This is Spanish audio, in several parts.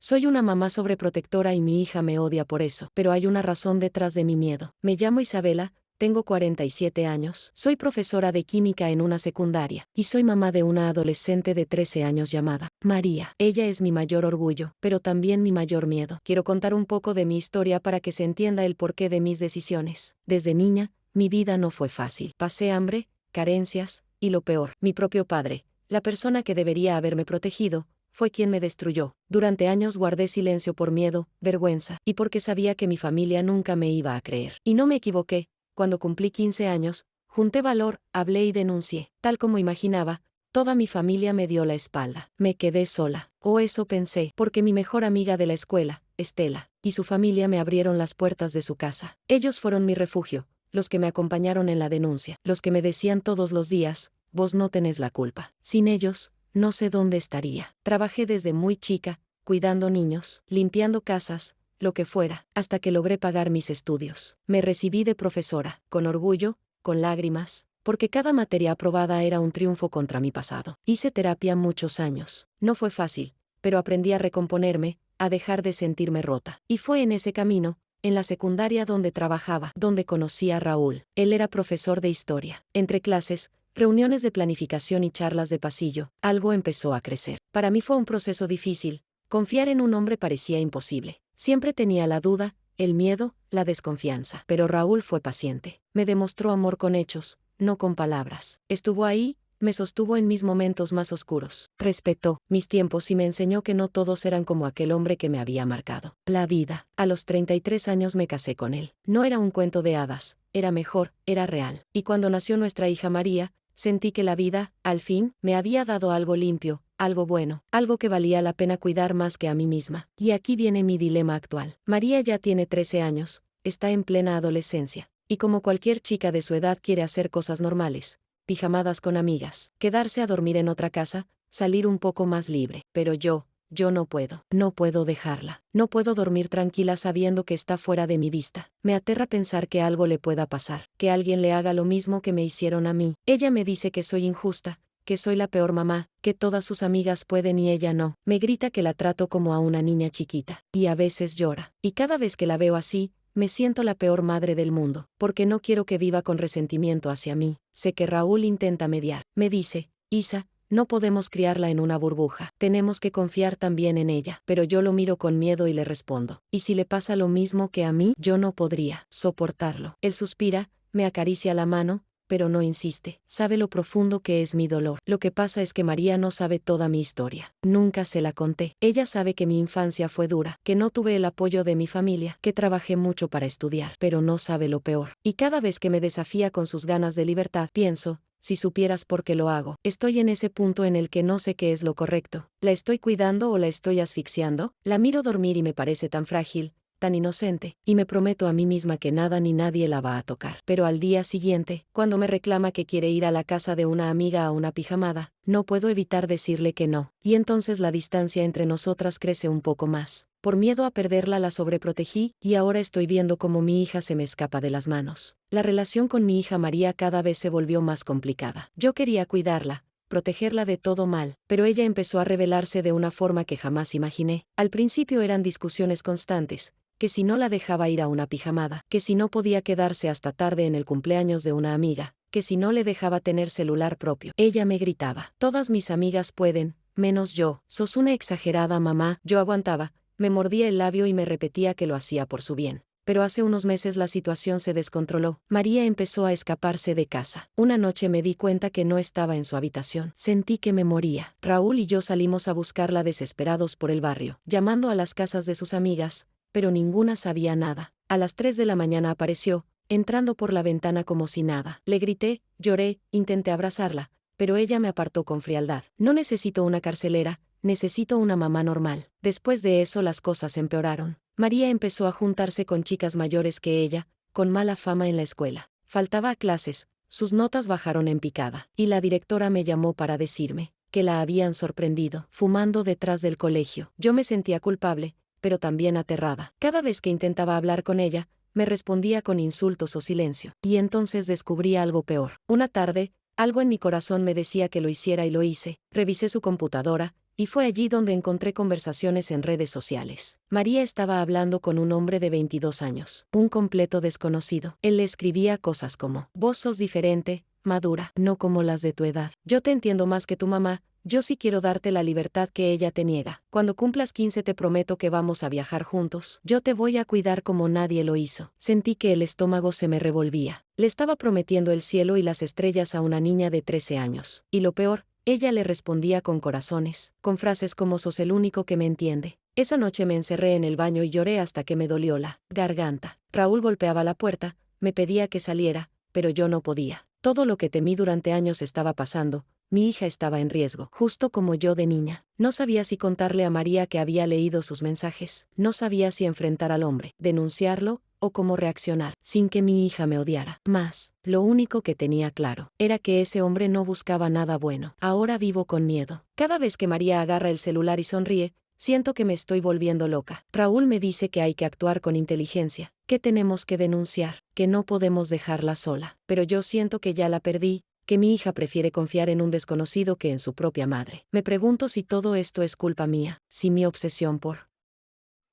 Soy una mamá sobreprotectora y mi hija me odia por eso, pero hay una razón detrás de mi miedo. Me llamo Isabela, tengo 47 años, soy profesora de química en una secundaria, y soy mamá de una adolescente de 13 años llamada María. Ella es mi mayor orgullo, pero también mi mayor miedo. Quiero contar un poco de mi historia para que se entienda el porqué de mis decisiones. Desde niña, mi vida no fue fácil. Pasé hambre, carencias, y lo peor, mi propio padre, la persona que debería haberme protegido, fue quien me destruyó. Durante años guardé silencio por miedo, vergüenza, y porque sabía que mi familia nunca me iba a creer. Y no me equivoqué. Cuando cumplí 15 años, junté valor, hablé y denuncié. Tal como imaginaba, toda mi familia me dio la espalda. Me quedé sola. O eso pensé, porque mi mejor amiga de la escuela, Estela, y su familia me abrieron las puertas de su casa. Ellos fueron mi refugio, los que me acompañaron en la denuncia, los que me decían todos los días, vos no tenés la culpa. Sin ellos, no sé dónde estaría. Trabajé desde muy chica, cuidando niños, limpiando casas, lo que fuera, hasta que logré pagar mis estudios. Me recibí de profesora, con orgullo, con lágrimas, porque cada materia aprobada era un triunfo contra mi pasado. Hice terapia muchos años. No fue fácil, pero aprendí a recomponerme, a dejar de sentirme rota. Y fue en ese camino, en la secundaria donde trabajaba, donde conocí a Raúl. Él era profesor de historia. Entre clases, reuniones de planificación y charlas de pasillo, algo empezó a crecer. Para mí fue un proceso difícil. Confiar en un hombre parecía imposible. Siempre tenía la duda, el miedo, la desconfianza. Pero Raúl fue paciente. Me demostró amor con hechos, no con palabras. Estuvo ahí, me sostuvo en mis momentos más oscuros. Respetó mis tiempos y me enseñó que no todos eran como aquel hombre que me había marcado la vida. A los 33 años me casé con él. No era un cuento de hadas, era mejor, era real. Y cuando nació nuestra hija María, sentí que la vida, al fin, me había dado algo limpio, algo bueno, algo que valía la pena cuidar más que a mí misma. Y aquí viene mi dilema actual. María ya tiene 13 años, está en plena adolescencia, y como cualquier chica de su edad quiere hacer cosas normales, pijamadas con amigas, quedarse a dormir en otra casa, salir un poco más libre. Pero yo no puedo dejarla. No puedo dormir tranquila sabiendo que está fuera de mi vista. Me aterra pensar que algo le pueda pasar, que alguien le haga lo mismo que me hicieron a mí. Ella me dice que soy injusta, que soy la peor mamá, que todas sus amigas pueden y ella no. Me grita que la trato como a una niña chiquita, y a veces llora. Y cada vez que la veo así, me siento la peor madre del mundo, porque no quiero que viva con resentimiento hacia mí. Sé que Raúl intenta mediar. Me dice, Isa, no podemos criarla en una burbuja. Tenemos que confiar también en ella. Pero yo lo miro con miedo y le respondo. ¿Y si le pasa lo mismo que a mí? Yo no podría soportarlo. Él suspira, me acaricia la mano, pero no insiste. Sabe lo profundo que es mi dolor. Lo que pasa es que María no sabe toda mi historia. Nunca se la conté. Ella sabe que mi infancia fue dura, que no tuve el apoyo de mi familia, que trabajé mucho para estudiar, pero no sabe lo peor. Y cada vez que me desafía con sus ganas de libertad, pienso, si supieras por qué lo hago. Estoy en ese punto en el que no sé qué es lo correcto. ¿La estoy cuidando o la estoy asfixiando? La miro dormir y me parece tan frágil, tan inocente, y me prometo a mí misma que nada ni nadie la va a tocar. Pero al día siguiente, cuando me reclama que quiere ir a la casa de una amiga a una pijamada, no puedo evitar decirle que no. Y entonces la distancia entre nosotras crece un poco más. Por miedo a perderla la sobreprotegí, y ahora estoy viendo cómo mi hija se me escapa de las manos. La relación con mi hija María cada vez se volvió más complicada. Yo quería cuidarla, protegerla de todo mal, pero ella empezó a rebelarse de una forma que jamás imaginé. Al principio eran discusiones constantes, que si no la dejaba ir a una pijamada, que si no podía quedarse hasta tarde en el cumpleaños de una amiga, que si no le dejaba tener celular propio. Ella me gritaba, todas mis amigas pueden, menos yo. Sos una exagerada, mamá. Yo aguantaba, me mordía el labio y me repetía que lo hacía por su bien. Pero hace unos meses la situación se descontroló. María empezó a escaparse de casa. Una noche me di cuenta que no estaba en su habitación. Sentí que me moría. Raúl y yo salimos a buscarla desesperados por el barrio, llamando a las casas de sus amigas, pero ninguna sabía nada. A las 3 de la mañana apareció, entrando por la ventana como si nada. Le grité, lloré, intenté abrazarla, pero ella me apartó con frialdad. No necesito una carcelera, necesito una mamá normal. Después de eso las cosas empeoraron. María empezó a juntarse con chicas mayores que ella, con mala fama en la escuela. Faltaba a clases, sus notas bajaron en picada, y la directora me llamó para decirme que la habían sorprendido, fumando detrás del colegio. Yo me sentía culpable, pero también aterrada. Cada vez que intentaba hablar con ella, me respondía con insultos o silencio. Y entonces descubrí algo peor. Una tarde, algo en mi corazón me decía que lo hiciera y lo hice. Revisé su computadora, y fue allí donde encontré conversaciones en redes sociales. María estaba hablando con un hombre de 22 años, un completo desconocido. Él le escribía cosas como: vos sos diferente, madura, no como las de tu edad. Yo te entiendo más que tu mamá. Yo sí quiero darte la libertad que ella te niega. Cuando cumplas 15 te prometo que vamos a viajar juntos. Yo te voy a cuidar como nadie lo hizo. Sentí que el estómago se me revolvía. Le estaba prometiendo el cielo y las estrellas a una niña de 13 años. Y lo peor, ella le respondía con corazones, con frases como: sos el único que me entiende. Esa noche me encerré en el baño y lloré hasta que me dolió la garganta. Raúl golpeaba la puerta, me pedía que saliera, pero yo no podía. Todo lo que temí durante años estaba pasando. Mi hija estaba en riesgo, justo como yo de niña. No sabía si contarle a María que había leído sus mensajes. No sabía si enfrentar al hombre, denunciarlo, o cómo reaccionar, sin que mi hija me odiara. Más, lo único que tenía claro era que ese hombre no buscaba nada bueno. Ahora vivo con miedo. Cada vez que María agarra el celular y sonríe, siento que me estoy volviendo loca. Raúl me dice que hay que actuar con inteligencia, que tenemos que denunciar, que no podemos dejarla sola. Pero yo siento que ya la perdí, que mi hija prefiere confiar en un desconocido que en su propia madre. Me pregunto si todo esto es culpa mía, si mi obsesión por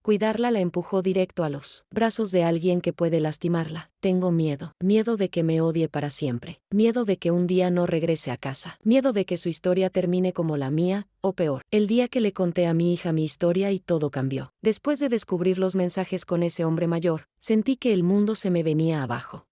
cuidarla la empujó directo a los brazos de alguien que puede lastimarla. Tengo miedo. Miedo de que me odie para siempre. Miedo de que un día no regrese a casa. Miedo de que su historia termine como la mía, o peor. El día que le conté a mi hija mi historia y todo cambió. Después de descubrir los mensajes con ese hombre mayor, sentí que el mundo se me venía abajo.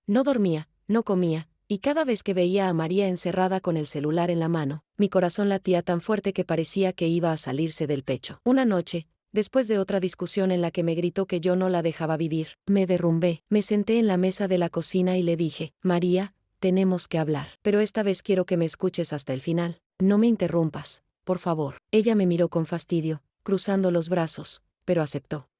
No dormía, no comía, y cada vez que veía a María encerrada con el celular en la mano, mi corazón latía tan fuerte que parecía que iba a salirse del pecho. Una noche, después de otra discusión en la que me gritó que yo no la dejaba vivir, me derrumbé, me senté en la mesa de la cocina y le dije: María, tenemos que hablar. Pero esta vez quiero que me escuches hasta el final. No me interrumpas, por favor. Ella me miró con fastidio, cruzando los brazos, pero aceptó.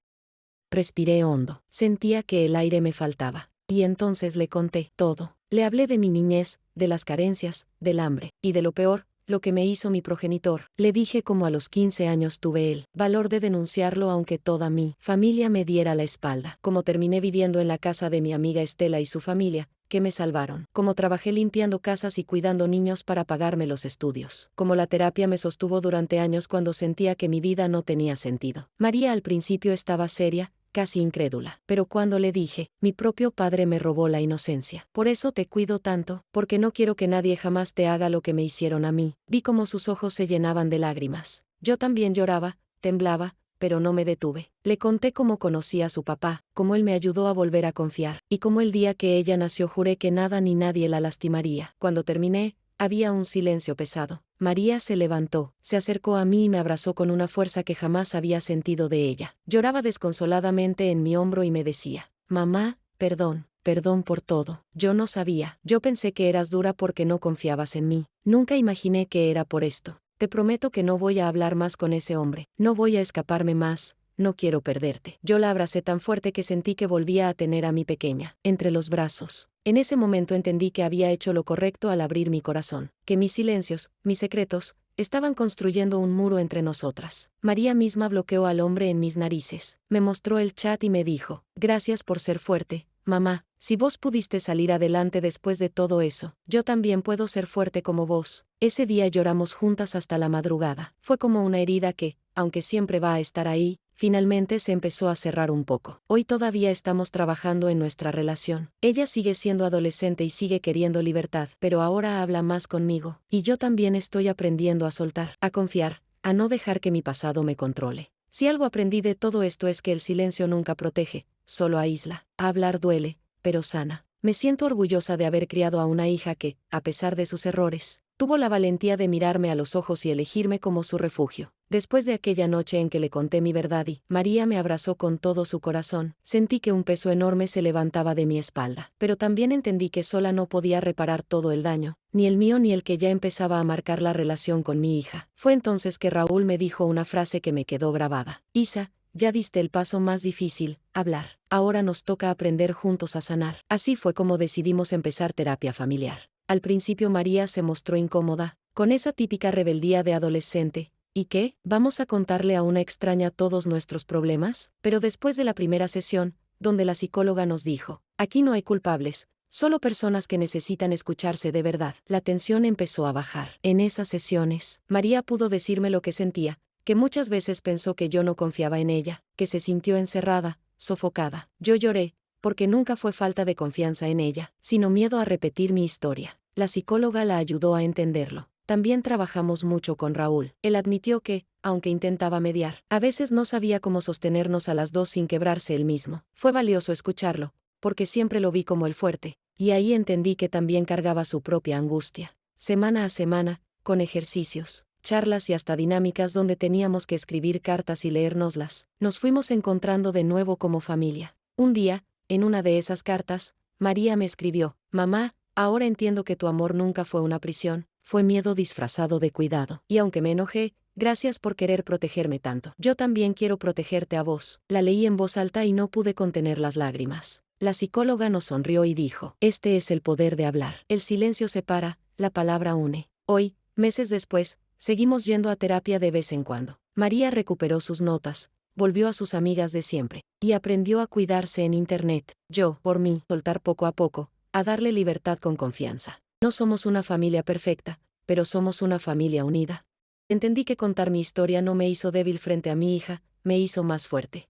Respiré hondo. Sentía que el aire me faltaba. Y entonces le conté todo. Le hablé de mi niñez, de las carencias, del hambre, y de lo peor, lo que me hizo mi progenitor. Le dije cómo a los 15 años tuve el valor de denunciarlo aunque toda mi familia me diera la espalda. Cómo terminé viviendo en la casa de mi amiga Estela y su familia, que me salvaron. Cómo trabajé limpiando casas y cuidando niños para pagarme los estudios. Cómo la terapia me sostuvo durante años cuando sentía que mi vida no tenía sentido. María al principio estaba seria, casi incrédula. Pero cuando le dije: mi propio padre me robó la inocencia. Por eso te cuido tanto, porque no quiero que nadie jamás te haga lo que me hicieron a mí. Vi cómo sus ojos se llenaban de lágrimas. Yo también lloraba, temblaba, pero no me detuve. Le conté cómo conocí a su papá, cómo él me ayudó a volver a confiar, y cómo el día que ella nació juré que nada ni nadie la lastimaría. Cuando terminé, había un silencio pesado. María se levantó, se acercó a mí y me abrazó con una fuerza que jamás había sentido de ella. Lloraba desconsoladamente en mi hombro y me decía: mamá, perdón, perdón por todo. Yo no sabía. Yo pensé que eras dura porque no confiabas en mí. Nunca imaginé que era por esto. Te prometo que no voy a hablar más con ese hombre. No voy a escaparme más. No quiero perderte. Yo la abracé tan fuerte que sentí que volvía a tener a mi pequeña entre los brazos. En ese momento entendí que había hecho lo correcto al abrir mi corazón, que mis silencios, mis secretos, estaban construyendo un muro entre nosotras. María misma bloqueó al hombre en mis narices. Me mostró el chat y me dijo: gracias por ser fuerte, mamá. Si vos pudiste salir adelante después de todo eso, yo también puedo ser fuerte como vos. Ese día lloramos juntas hasta la madrugada. Fue como una herida que, aunque siempre va a estar ahí, finalmente se empezó a cerrar un poco. Hoy todavía estamos trabajando en nuestra relación. Ella sigue siendo adolescente y sigue queriendo libertad, pero ahora habla más conmigo. Y yo también estoy aprendiendo a soltar, a confiar, a no dejar que mi pasado me controle. Si algo aprendí de todo esto es que el silencio nunca protege, solo aísla. Hablar duele, pero sana. Me siento orgullosa de haber criado a una hija que, a pesar de sus errores, tuvo la valentía de mirarme a los ojos y elegirme como su refugio. Después de aquella noche en que le conté mi verdad y María me abrazó con todo su corazón, sentí que un peso enorme se levantaba de mi espalda. Pero también entendí que sola no podía reparar todo el daño, ni el mío ni el que ya empezaba a marcar la relación con mi hija. Fue entonces que Raúl me dijo una frase que me quedó grabada: Isa, ya diste el paso más difícil, hablar. Ahora nos toca aprender juntos a sanar. Así fue como decidimos empezar terapia familiar. Al principio María se mostró incómoda, con esa típica rebeldía de adolescente. ¿Y qué? ¿Vamos a contarle a una extraña todos nuestros problemas? Pero después de la primera sesión, donde la psicóloga nos dijo: aquí no hay culpables, Solo personas que necesitan escucharse de verdad. La tensión empezó a bajar. En esas sesiones, María pudo decirme lo que sentía, que muchas veces pensó que yo no confiaba en ella, que se sintió encerrada, sofocada. Yo lloré, porque nunca fue falta de confianza en ella, sino miedo a repetir mi historia. La psicóloga la ayudó a entenderlo. También trabajamos mucho con Raúl. Él admitió que, aunque intentaba mediar, a veces no sabía cómo sostenernos a las dos sin quebrarse él mismo. Fue valioso escucharlo, porque siempre lo vi como el fuerte, y ahí entendí que también cargaba su propia angustia. Semana a semana, con ejercicios, charlas y hasta dinámicas donde teníamos que escribir cartas y leérnoslas, nos fuimos encontrando de nuevo como familia. Un día, en una de esas cartas, María me escribió: «Mamá, ahora entiendo que tu amor nunca fue una prisión, fue miedo disfrazado de cuidado. Y aunque me enojé, gracias por querer protegerme tanto. Yo también quiero protegerte a vos». La leí en voz alta y no pude contener las lágrimas. La psicóloga nos sonrió y dijo: «Este es el poder de hablar. El silencio separa, la palabra une». Hoy, meses después, seguimos yendo a terapia de vez en cuando. María recuperó sus notas, volvió a sus amigas de siempre, y aprendió a cuidarse en Internet. Yo, por mí, soltar poco a poco, a darle libertad con confianza. No somos una familia perfecta, pero somos una familia unida. Entendí que contar mi historia no me hizo débil frente a mi hija, me hizo más fuerte.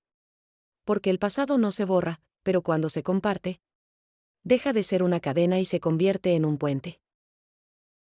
Porque el pasado no se borra, pero cuando se comparte, deja de ser una cadena y se convierte en un puente.